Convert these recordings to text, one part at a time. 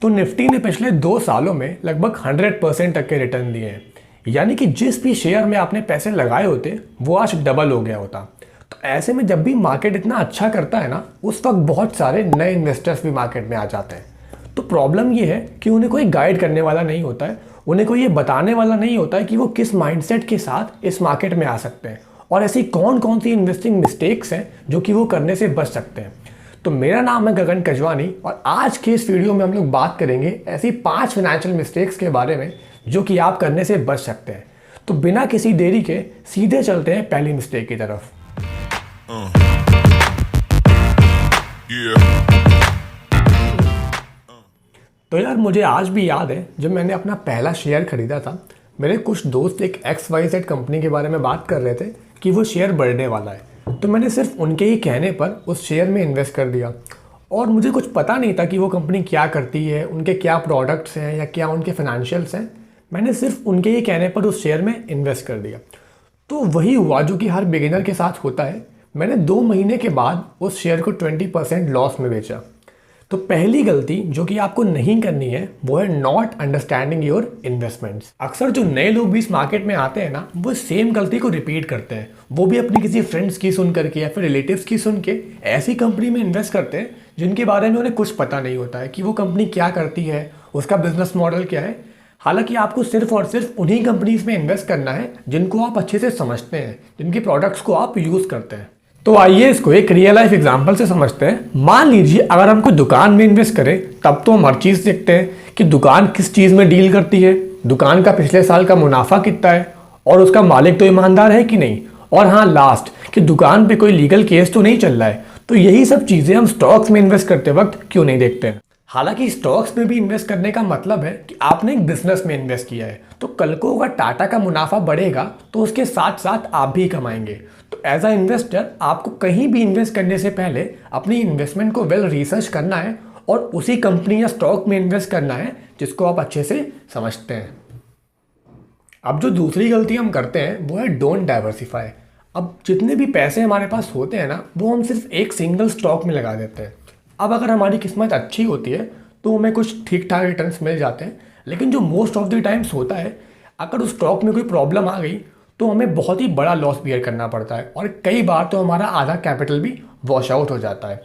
तो निफ्टी ने पिछले 2 सालों में लगभग 100% तक के रिटर्न दिए हैं। यानी कि जिस भी शेयर में आपने पैसे लगाए होते वो आज डबल हो गया होता। तो ऐसे में जब भी मार्केट इतना अच्छा करता है ना, उस वक्त बहुत सारे नए इन्वेस्टर्स भी मार्केट में आ जाते हैं। तो प्रॉब्लम ये है कि उन्हें कोई गाइड करने वाला नहीं होता है, उन्हें कोई ये बताने वाला नहीं होता है कि वो किस माइंडसेट के साथ इस मार्केट में आ सकते हैं और ऐसी कौन कौन सी इन्वेस्टिंग मिस्टेक्स हैं जो कि वो करने से बच सकते हैं। तो मेरा नाम है गगन कजवानी और आज के इस वीडियो में हम लोग बात करेंगे ऐसी 5 फाइनेंशियल मिस्टेक्स के बारे में जो कि आप करने से बच सकते हैं। तो बिना किसी देरी के सीधे चलते हैं पहली मिस्टेक की तरफ। तो यार मुझे आज भी याद है जब मैंने अपना पहला शेयर खरीदा था, मेरे कुछ दोस्त एक XYZ कंपनी के बारे में बात कर रहे थे कि वो शेयर बढ़ने वाला है। तो मैंने सिर्फ उनके ही कहने पर उस शेयर में इन्वेस्ट कर दिया और मुझे कुछ पता नहीं था कि वो कंपनी क्या करती है, उनके क्या प्रोडक्ट्स हैं या क्या उनके फाइनेंशियल्स हैं। मैंने सिर्फ उनके ही कहने पर उस शेयर में इन्वेस्ट कर दिया। तो वही हुआ जो कि हर बिगिनर के साथ होता है। मैंने 2 महीने के बाद उस शेयर को 20% लॉस में बेचा। तो पहली गलती जो कि आपको नहीं करनी है वो है नॉट अंडरस्टैंडिंग योर इन्वेस्टमेंट्स। अक्सर जो नए लोग भी इस मार्केट में आते हैं ना, वो सेम गलती को रिपीट करते हैं। वो भी अपनी किसी फ्रेंड्स की सुन करके या फिर रिलेटिव्स की सुन के ऐसी कंपनी में इन्वेस्ट करते हैं जिनके बारे में उन्हें कुछ पता नहीं होता है कि वो कंपनी क्या करती है, उसका बिजनेस मॉडल क्या है। हालांकि आपको सिर्फ और सिर्फ उन्हीं कंपनीज में इन्वेस्ट करना है जिनको आप अच्छे से समझते हैं, जिनके प्रोडक्ट्स को आप यूज़ करते हैं। तो आइए इसको एक रियल लाइफ एग्जांपल से समझते हैं। मान लीजिए अगर हम कोई दुकान में इन्वेस्ट करें तब तो हम हर चीज़ देखते हैं कि दुकान किस चीज़ में डील करती है, दुकान का पिछले साल का मुनाफा कितना है और उसका मालिक तो ईमानदार है कि नहीं, और हाँ लास्ट कि दुकान पे कोई लीगल केस तो नहीं चल रहा है। तो यही सब चीज़ें हम स्टॉक्स में इन्वेस्ट करते वक्त क्यों नहीं देखते हैं। हालांकि स्टॉक्स में भी इन्वेस्ट करने का मतलब है कि आपने एक बिजनेस में इन्वेस्ट किया है, तो कल को अगर टाटा का मुनाफा बढ़ेगा तो उसके साथ साथ आप भी कमाएंगे। तो एज अ इन्वेस्टर आपको कहीं भी इन्वेस्ट करने से पहले अपनी इन्वेस्टमेंट को वेल रिसर्च करना है और उसी कंपनी या स्टॉक में इन्वेस्ट करना है जिसको आप अच्छे से समझते हैं। अब जो दूसरी गलती हम करते हैं वो है डोंट डाइवर्सिफाई। अब जितने भी पैसे हमारे पास होते हैं ना, वो हम सिर्फ एक सिंगल स्टॉक में लगा देते हैं। अब अगर हमारी किस्मत अच्छी होती है तो हमें कुछ ठीक ठाक रिटर्न्स मिल जाते हैं, लेकिन जो मोस्ट ऑफ द टाइम्स होता है, अगर उस स्टॉक में कोई प्रॉब्लम आ गई तो हमें बहुत ही बड़ा लॉस बियर करना पड़ता है और कई बार तो हमारा आधा कैपिटल भी वॉश आउट हो जाता है।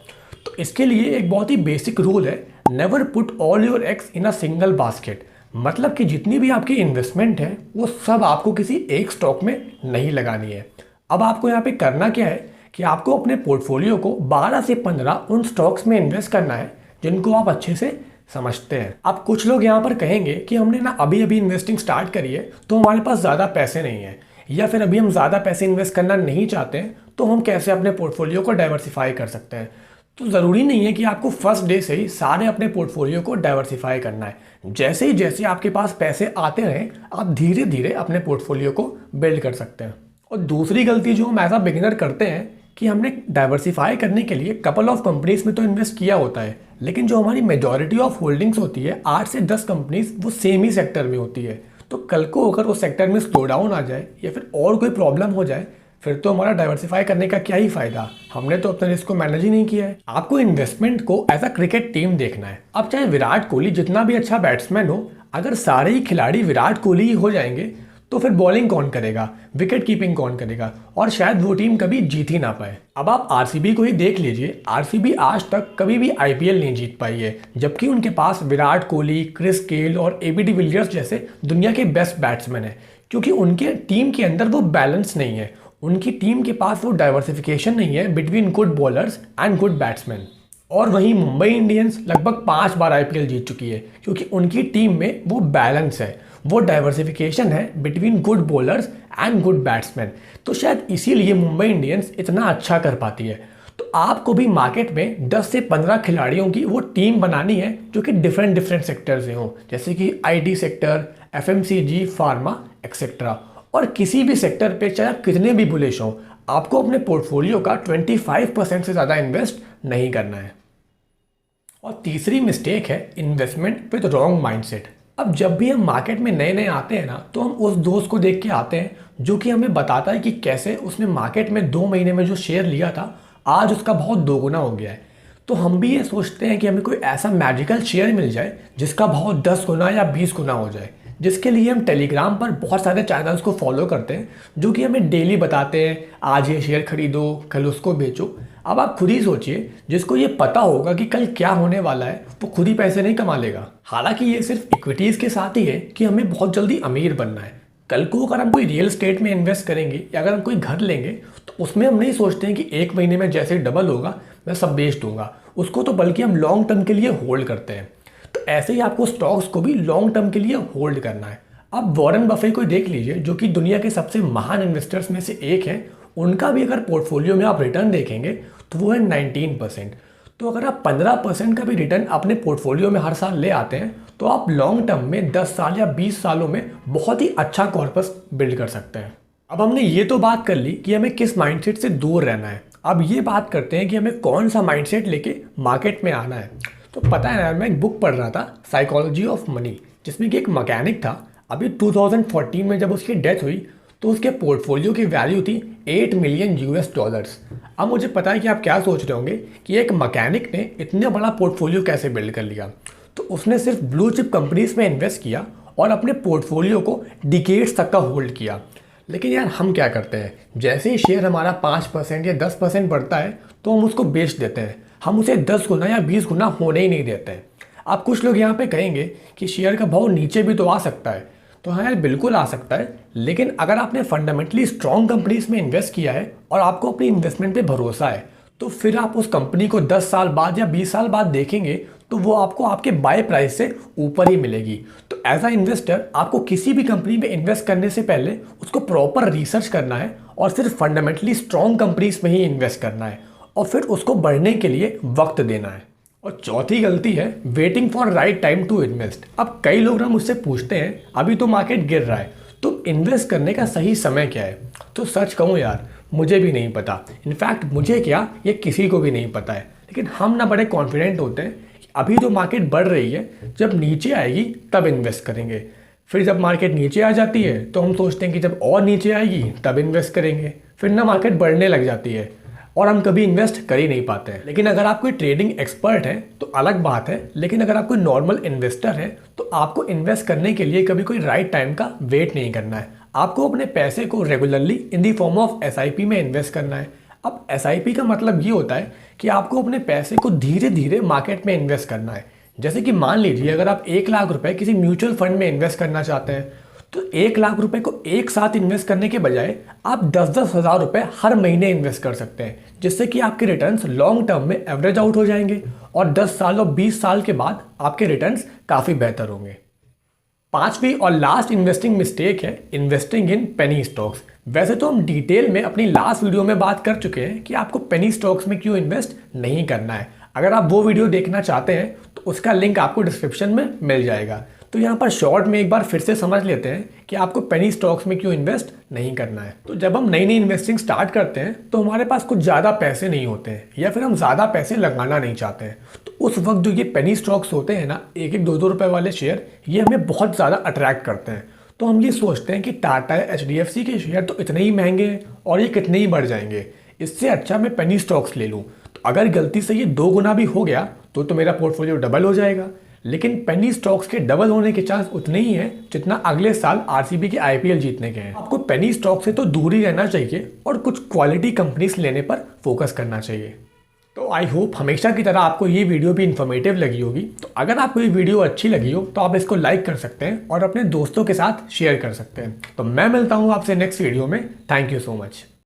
तो इसके लिए एक बहुत ही बेसिक रूल है, never put all your eggs in a single basket. मतलब कि जितनी भी आपकी इन्वेस्टमेंट है वो सब आपको किसी एक स्टॉक में नहीं लगानी है। अब आपको यहाँ पे करना क्या है कि आपको अपने पोर्टफोलियो को 12 से 15 उन स्टॉक्स में इन्वेस्ट करना है जिनको आप अच्छे से समझते हैं। अब कुछ लोग यहाँ पर कहेंगे कि हमने ना अभी अभी इन्वेस्टिंग स्टार्ट करी है तो हमारे पास ज़्यादा पैसे नहीं है, या फिर अभी हम ज़्यादा पैसे इन्वेस्ट करना नहीं चाहते हैं तो हम कैसे अपने पोर्टफोलियो को डाइवर्सिफाई कर सकते हैं। तो ज़रूरी नहीं है कि आपको फर्स्ट डे से ही सारे अपने पोर्टफोलियो को डाइवर्सिफाई करना है। जैसे आपके पास पैसे आते रहें, आप धीरे धीरे अपने पोर्टफोलियो को बिल्ड कर सकते हैं। और दूसरी गलती जो हम एज अ बिगिनर करते हैं कि हमने डाइवर्सिफाई करने के लिए कपल ऑफ कंपनीज में तो इन्वेस्ट किया होता है, लेकिन जो हमारी मेजॉरिटी ऑफ होल्डिंग्स होती है 8 से 10 कंपनीज वो सेम ही सेक्टर में होती है। तो कल को अगर उस सेक्टर में स्लो डाउन आ जाए या फिर और कोई प्रॉब्लम हो जाए फिर तो हमारा डाइवर्सिफाई करने का क्या ही फायदा, हमने तो अपने रिस्क को मैनेज ही नहीं किया है। आपको इन्वेस्टमेंट को एज अ क्रिकेट टीम देखना है। अब चाहे विराट कोहली जितना भी अच्छा बैट्समैन हो, अगर सारे ही खिलाड़ी विराट कोहली ही हो जाएंगे तो फिर बॉलिंग कौन करेगा, विकेट कीपिंग कौन करेगा, और शायद वो टीम कभी जीत ही ना पाए। अब आप आरसीबी को ही देख लीजिए, आरसीबी आज तक कभी भी आईपीएल नहीं जीत पाई है, जबकि उनके पास विराट कोहली, क्रिस गेल और एबी डिविलियर्स जैसे दुनिया के बेस्ट बैट्समैन हैं, क्योंकि उनके टीम के अंदर वो बैलेंस नहीं है। उनकी टीम के पास वो डाइवर्सिफिकेशन नहीं है between good bowlers and good batsman. और वहीं मुंबई इंडियंस लगभग 5 बार आईपीएल जीत चुकी है क्योंकि उनकी टीम में वो बैलेंस है, वो डाइवर्सिफिकेशन है between good bowlers and good batsman. तो शायद इसीलिए मुंबई इंडियंस इतना अच्छा कर पाती है। तो आपको भी मार्केट में 10 से 15 खिलाड़ियों की वो टीम बनानी है जो कि डिफरेंट सेक्टर से हों, जैसे कि IT sector, FMCG, pharma etcetera. और किसी भी सेक्टर पे चाहे आप कितने भी बुलिश हों, आपको अपने पोर्टफोलियो का 25% से ज़्यादा इन्वेस्ट नहीं करना है। और तीसरी मिस्टेक है इन्वेस्टमेंट विद रॉन्ग माइंडसेट। अब जब भी हम मार्केट में नए नए आते हैं ना, तो हम उस दोस्त को देख के आते हैं जो कि हमें बताता है कि कैसे उसने मार्केट में 2 महीने में जो शेयर लिया था आज उसका बहुत दोगुना हो गया है। तो हम भी ये सोचते हैं कि हमें कोई ऐसा मैजिकल शेयर मिल जाए जिसका भाव 10 गुना या 20 गुना हो जाए, जिसके लिए हम टेलीग्राम पर बहुत सारे चैनल्स को फॉलो करते हैं जो कि हमें डेली बताते हैं आज ये शेयर खरीदो कल उसको बेचो। अब आप खुद ही सोचिए, जिसको ये पता होगा कि कल क्या होने वाला है वो खुद ही पैसे नहीं कमा लेगा। हालांकि ये सिर्फ इक्विटीज़ के साथ ही है कि हमें बहुत जल्दी अमीर बनना है। कल को अगर हम कोई रियल एस्टेट में इन्वेस्ट करेंगे या अगर हम कोई घर लेंगे तो उसमें हम नहीं सोचते हैं कि एक महीने में जैसे डबल होगा मैं सब बेच दूंगा उसको, तो बल्कि हम लॉन्ग टर्म के लिए होल्ड करते हैं। तो ऐसे ही आपको स्टॉक्स को भी लॉन्ग टर्म के लिए होल्ड करना है। अब वॉरेन बफे को देख लीजिए, जो कि दुनिया के सबसे महान इन्वेस्टर्स में से एक है। उनका भी अगर पोर्टफोलियो में आप रिटर्न देखेंगे तो वो है 19%। तो अगर आप 15% का भी रिटर्न अपने पोर्टफोलियो में हर साल ले आते हैं तो आप लॉन्ग टर्म में 10 साल या 20 सालों में बहुत ही अच्छा कॉर्पस बिल्ड कर सकते हैं। अब हमने ये तो बात कर ली कि हमें किस माइंडसेट से दूर रहना है। अब ये बात करते हैं कि हमें कौन सा माइंडसेट लेके मार्केट में आना है। तो पता है ना, मैं एक बुक पढ़ रहा था साइकोलॉजी ऑफ मनी, जिसमें कि एक मैकेनिक था। अभी 2014 में जब उसकी डेथ हुई तो उसके पोर्टफोलियो की वैल्यू थी $8 मिलियन। अब मुझे पता है कि आप क्या सोच रहे होंगे कि एक मैकेनिक ने इतना बड़ा पोर्टफोलियो कैसे बिल्ड कर लिया। तो उसने सिर्फ ब्लू चिप कंपनीज में इन्वेस्ट किया और अपने पोर्टफोलियो को डिकेड्स तक का होल्ड किया। लेकिन यार हम क्या करते हैं, जैसे ही शेयर हमारा 5% या 10% बढ़ता है तो हम उसको बेच देते हैं। हम उसे 10 गुना या 20 गुना होने ही नहीं देते हैं। अब कुछ लोग यहाँ पे कहेंगे कि शेयर का भाव नीचे भी तो आ सकता है। तो हाँ यार, बिल्कुल आ सकता है, लेकिन अगर आपने फंडामेंटली स्ट्रॉन्ग कंपनीज में इन्वेस्ट किया है और आपको अपनी इन्वेस्टमेंट पे भरोसा है तो फिर आप उस कंपनी को 10 साल बाद या 20 साल बाद देखेंगे तो वो आपको आपके बाय प्राइस से ऊपर ही मिलेगी। तो एज अ इन्वेस्टर आपको किसी भी कंपनी में इन्वेस्ट करने से पहले उसको प्रॉपर रिसर्च करना है और सिर्फ फंडामेंटली स्ट्रॉन्ग कंपनीज में ही इन्वेस्ट करना है और फिर उसको बढ़ने के लिए वक्त देना है। और चौथी गलती है waiting for right time to invest. अब कई लोग ना मुझसे पूछते हैं अभी तो मार्केट गिर रहा है तो इन्वेस्ट करने का सही समय क्या है। तो सच कहूँ यार, मुझे भी नहीं पता। इनफैक्ट मुझे क्या, ये किसी को भी नहीं पता है। लेकिन हम ना बड़े कॉन्फिडेंट होते हैं कि अभी तो मार्केट बढ़ रही है, जब नीचे आएगी तब इन्वेस्ट करेंगे। फिर जब मार्केट नीचे आ जाती है तो हम सोचते हैं कि जब और नीचे आएगी तब इन्वेस्ट करेंगे। फिर ना मार्केट बढ़ने लग जाती है और हम कभी इन्वेस्ट कर ही नहीं पाते हैं। लेकिन अगर आप कोई ट्रेडिंग एक्सपर्ट है तो अलग बात है, लेकिन अगर आप कोई नॉर्मल इन्वेस्टर है तो आपको इन्वेस्ट करने के लिए कभी कोई राइट टाइम का वेट नहीं करना है। आपको अपने पैसे को regularly in the form of SIP में इन्वेस्ट करना है। अब SIP का मतलब ये होता है कि आपको अपने पैसे को धीरे धीरे मार्केट में इन्वेस्ट करना है। जैसे कि मान लीजिए अगर आप 1 लाख रुपए किसी म्यूचुअल फंड में इन्वेस्ट करना चाहते हैं तो 1 लाख रुपए को एक साथ इन्वेस्ट करने के बजाय आप 10-10 हज़ार रुपए हर महीने इन्वेस्ट कर सकते हैं, जिससे कि आपके रिटर्न्स लॉन्ग टर्म में एवरेज आउट हो जाएंगे और 10 साल और 20 साल के बाद आपके रिटर्न्स काफ़ी बेहतर होंगे। पांचवी और लास्ट इन्वेस्टिंग मिस्टेक है इन्वेस्टिंग इन पेनी स्टॉक्स। वैसे तो हम डिटेल में अपनी लास्ट वीडियो में बात कर चुके हैं कि आपको पेनी स्टॉक्स में क्यों इन्वेस्ट नहीं करना है। अगर आप वो वीडियो देखना चाहते हैं तो उसका लिंक आपको डिस्क्रिप्शन में मिल जाएगा। तो यहाँ पर शॉर्ट में एक बार फिर से समझ लेते हैं कि आपको पेनी स्टॉक्स में क्यों इन्वेस्ट नहीं करना है। तो जब हम नई नई इन्वेस्टिंग स्टार्ट करते हैं तो हमारे पास कुछ ज़्यादा पैसे नहीं होते हैं या फिर हम ज़्यादा पैसे लगाना नहीं चाहते हैं। तो उस वक्त जो ये पेनी स्टॉक्स होते हैं ना, 1-1, 2-2 रुपए वाले शेयर, ये हमें बहुत ज़्यादा अट्रैक्ट करते हैं। तो हम ये सोचते हैं कि टाटा या HDFC के शेयर तो इतने ही महंगे हैं और ये कितने ही बढ़ जाएंगे, इससे अच्छा मैं पेनी स्टॉक्स ले लूँ। तो अगर गलती से ये 2 गुना भी हो गया तो मेरा पोर्टफोलियो डबल हो जाएगा। लेकिन पेनी स्टॉक्स के डबल होने के चांस उतने ही हैं जितना अगले साल RCB के IPL जीतने के हैं। आपको पेनी स्टॉक से तो दूर ही रहना चाहिए और कुछ क्वालिटी कंपनीज लेने पर फोकस करना चाहिए। तो आई होप हमेशा की तरह आपको ये वीडियो भी इन्फॉर्मेटिव लगी होगी। तो अगर आपको ये वीडियो अच्छी लगी हो तो आप इसको लाइक कर सकते हैं और अपने दोस्तों के साथ शेयर कर सकते हैं। तो मैं मिलता हूँ आपसे नेक्स्ट वीडियो में। Thank you so much.